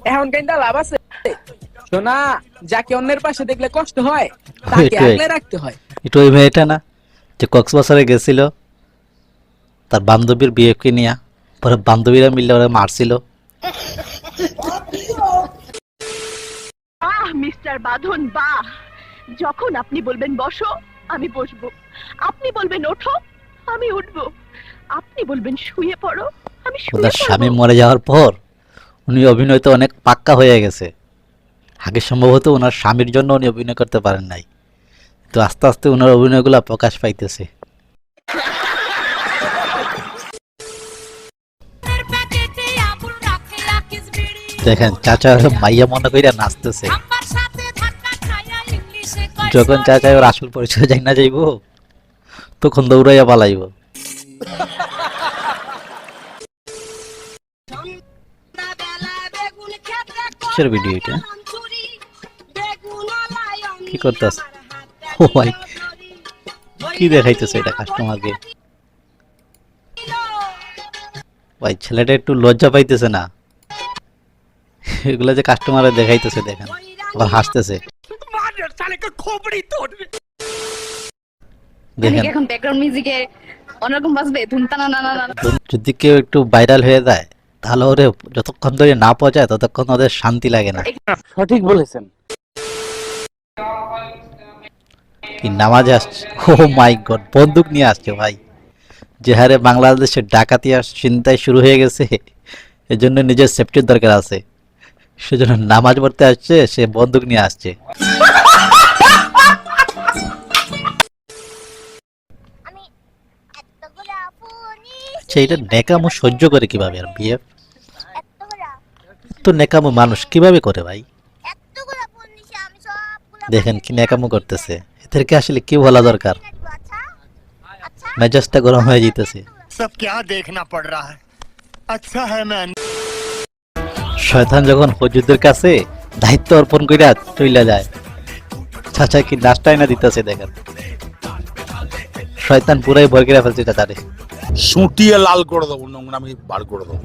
এখন কেনটা লাভ আছে? শোনা, যাকে অন্যের পাশে দেখলে কষ্ট হয় তাকে আগলে রাখতে হয়। এটা ওই মেয়েটা না যে কক্সবাজারে গেছিল তার বান্ধবীর বিয়েকে নিয়ে, পরে বান্ধবীরা মিলে ওরা মারছিল। মিস্টার বাঁধন বাহ, যখন আপনি বলবেন বসো আমি বসবো, আপনি বলবেন ওঠো আমি উঠবো, আপনি বলবেন শুয়ে পড়ো আমি শুয়ে ওনার স্বামী পড়বো। মরে যাওয়ার পর উনি অভিনয়তে অনেক পাক্কা হয়ে গেছে। আগে সম্ভবত ওনার স্বামীর জন্য উনি অভিনয় করতে পারেন নাই, তো আস্তে আস্তে ওনার অভিনয়গুলো প্রকাশ পাইতেছে। দেখেন চাচা মাইয়া মনে কইরা নাচতেছে। যখন চাচা ওর আসল পরিচয় যাই না যাইব তখন দৌড়াইয়া পালাইব। কিসের ভিডিও এটা? কি করতেছে? ও ভাই, কি দেখাইতেছে এটা কাস্টমারকে? ভাই ছেলেটা একটু লজ্জা পাইতেছে না? এগুলা যে কাস্টমারে দেখাইতেছে, দেখেন আবার হাসতেছে। দেখেন এখন ব্যাকগ্রাউন্ড মিউজিকে অন্যরকম বাজবে ধুমতানা না না না। যদি কেউ একটু ভাইরাল হয়ে যায় তাহলে ওরে যতক্ষণ ধরে না পৌঁছায় ততক্ষণ ওদের শান্তি লাগে না। সঠিক বলেছেন। কি নামাজে আসছে? ও মাই গড, বন্দুক নিয়ে আসছে ভাই। যে হারে বাংলাদেশের ডাকাতি আর ছিনতাই শুরু হয়ে গেছে, এজন্য নিজের সেফটির দরকার আছে, সেজন্য নামাজ পড়তে আসছে, সে বন্দুক নিয়ে আসছে। আচ্ছা, এটা নেকামো সহ্য করে কিভাবে? আর বিয়ে তো নেকামো মানুষ কিভাবে করে ভাই? দেখেন কি নেকামো করতেছে, এদেরকে আসলে কি বলা দরকার? মেজাজটা গরম হয়ে যেতেছে। सब क्या देखना पड़ रहा है, अच्छा है मैं। শয়তান যখন হুজুরদের কাছে দায়িত্ব অর্পণ কইরা চইলা যায়, চাচা কি নাস্তায় না দিতেছে দেখেন। শয়তান পুরাই ভয় করে ফেলছে চাচারে। সুটিয়ে লাল করে দেবো, নোংরামি বার করে দেবো।